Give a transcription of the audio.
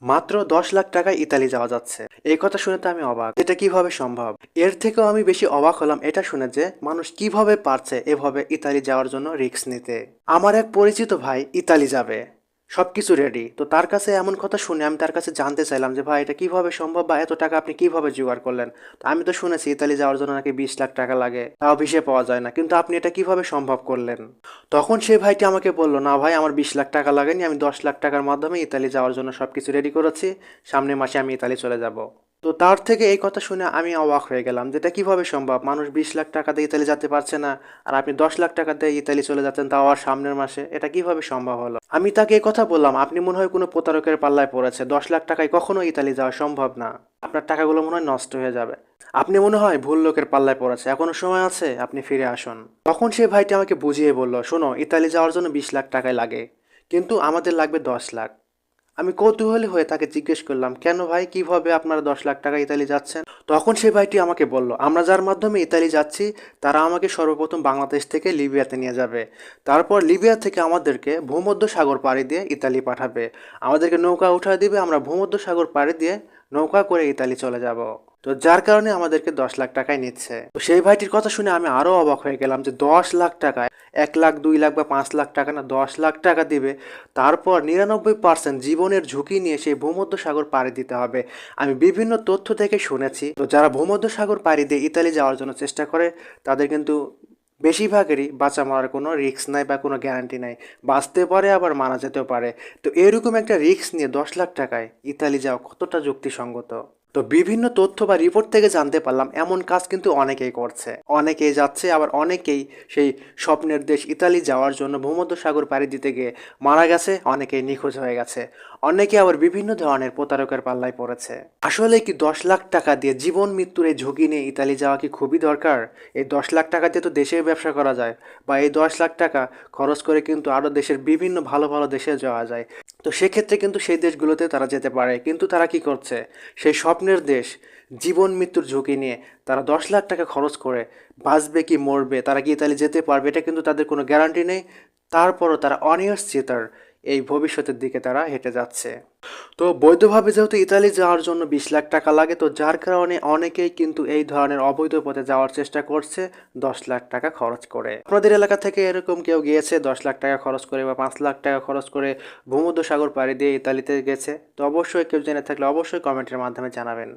মাত্র 10 লাখ টাকায় ইতালি যাওয়া যাচ্ছে। এই কথা শুনে তো আমি অবাক, এটা কিভাবে সম্ভব। এর থেকেও আমি বেশি অবাক হলাম এটা শুনে যে মানুষ কিভাবে পারছে এভাবে ইতালি যাওয়ার জন্য রিস্ক নিতে। আমার এক পরিচিত ভাই ইতালি যাবে, সবকিছু রেডি, তো তার কাছে এমন কথা শুনে আমি তার কাছে জানতে চাইলাম যে ভাই এটা কিভাবে সম্ভব বা এত টাকা আপনি কিভাবে জোগাড় করলেন। তো আমি তো শুনেছি ইতালি যাওয়ার জন্য নাকি 20 লাখ টাকা লাগে, তাও ভিসা পাওয়া যায় না, কিন্তু আপনি এটা কিভাবে সম্ভব করলেন। তখন সেই ভাইটি আমাকে বলল, না ভাই আমার 20 লাখ টাকা লাগেনি, আমি 10 লাখ টাকার মাধ্যমে ইতালি যাওয়ার জন্য সবকিছু রেডি করেছি, সামনের মাসে আমি ইতালি চলে যাব। তো তার থেকে এই কথা শুনে আমি অবাক হয়ে গেলাম যে এটা কিভাবে সম্ভব, মানুষ 20 লাখ টাকা দিয়ে ইতালি যেতে পারছে না, আর আপনি 10 লাখ টাকা দিয়ে ইতালি চলে যাচ্ছেন, তাও আর সামনের মাসে, এটা কিভাবে সম্ভব হলো। আমি তাকে এই কথা বললাম, আপনি মনে হয় কোনো প্রতারকের পাল্লায় পড়েছে, 10 লাখ টাকায় কখনো ইতালি যাওয়া সম্ভব না, আপনার টাকাগুলো মনে হয় নষ্ট হয়ে যাবে, আপনি মনে হয় ভুল লোকের পাল্লায় পড়েছে, এখনো সময় আছে, আপনি ফিরে আসুন। তখন সেই ভাইটি আমাকে বুঝিয়ে বলল, শোনো ইতালি যাওয়ার জন্য 20 লাখ টাকায় লাগে, কিন্তু আমাদের লাগবে 10 লাখ। আমি কৌতূহলী হয়ে তাকে জিজ্ঞেস করলাম, কেন ভাই, কিভাবে আপনারা 10 লাখ টাকা ইতালি যাচ্ছেন। তখন সেই ভাইটি আমাকে বলল, আমরা যার মাধ্যমে ইতালি যাচ্ছি তারা আমাকে সর্বপ্রথম বাংলাদেশ থেকে লিবিয়াতে নিয়ে যাবে, তারপর লিবিয়া থেকে আমাদেরকে ভূমধ্য সাগর পাড়ি দিয়ে ইতালি পাঠাবে, আমাদেরকে নৌকা উঠা দিবে, আমরা ভূমধ্য সাগর পাড়ি দিয়ে নৌকা করে ইতালি চলে যাব। তো যার কারণে আমাদেরকে 10 লাখ টাকায় নিচ্ছে। তো সেই ভাইটির কথা শুনে আমি আরো অবাক হয়ে গেলাম যে 10 লাখ টাকায় 1 লাখ 2 লাখ বা 5 লাখ টাকা না, 10 লাখ টাকা দিবে, তারপর 99% জীবনের ঝুঁকি নিয়ে সেই ভূমধ্য সাগর পাড়ি দিতে হবে। আমি বিভিন্ন তথ্য থেকে শুনেছি, তো যারা ভূমধ্য সাগর পাড়ি দিয়ে ইতালি যাওয়ার জন্য চেষ্টা করে তাদের কিন্তু বেশিরভাগেরই বাঁচা মরার কোনো রিস্ক নাই বা কোনো গ্যারান্টি নাই, বাঁচতে পারে আবার মারা যেতেও পারে। তো এরকম একটা রিস্ক নিয়ে 10 লাখ টাকায় ইতালি যাওয়া কতটা যুক্তিসঙ্গত। তো বিভিন্ন তথ্য বা রিপোর্ট থেকে জানতে পারলাম এমন কাজ কিন্তু অনেকেই করছে, অনেকেই যাচ্ছে, আবার অনেকেই সেই স্বপ্নের দেশ ইতালি যাওয়ার জন্য ভূমধ্যসাগর পাড়ি দিতে গিয়ে মারা গেছে, অনেকেই নিখোঁজ হয়ে গেছে, অনেকে আবার বিভিন্ন ধরনের প্রতারকের পাল্লায় পড়েছে। আসলে কি 10 লাখ টাকা দিয়ে জীবন মৃত্যুর এই ঝুঁকি নিয়ে ইতালি যাওয়া কি খুবই দরকার? এই 10 লাখ টাকা দিয়ে তো দেশের ব্যবসা করা যায়, বা এই 10 লাখ টাকা খরচ করে কিন্তু আরও দেশের বিভিন্ন ভালো ভালো দেশে যাওয়া যায়। তো সেক্ষেত্রে কিন্তু সেই দেশগুলোতে তারা যেতে পারে, কিন্তু তারা কি করছে, সেই স্বপ্নের দেশ জীবন মৃত্যুর ঝুঁকি নিয়ে তারা 10 লাখ টাকা খরচ করে বাঁচবে কি মরবে, তারা কি ইতালি যেতে পারবে, এটা কিন্তু তাদের কোনো গ্যারান্টি নেই। তারপরও তারা অনিশ্চিতার এই ভবিষ্যতের দিকে তারা হেঁটে যাচ্ছে। তো বৈধভাবে যেহেতু ইতালি যাওয়ার জন্য 20 লাখ টাকা লাগে, তো যার কারণে অনেকেই কিন্তু এই ধরনের অবৈধ পথে যাওয়ার চেষ্টা করছে 10 লাখ টাকা খরচ করে। আপনাদের এলাকা থেকে এরকম কেউ গিয়েছে 10 লাখ টাকা খরচ করে বা 5 লাখ টাকা খরচ করে ভূমধ্যসাগর পাড়ি দিয়ে ইতালিতে গেছে? তো অবশ্যই কেউ জেনে থাকলে অবশ্যই কমেন্টের মাধ্যমে জানাবেন।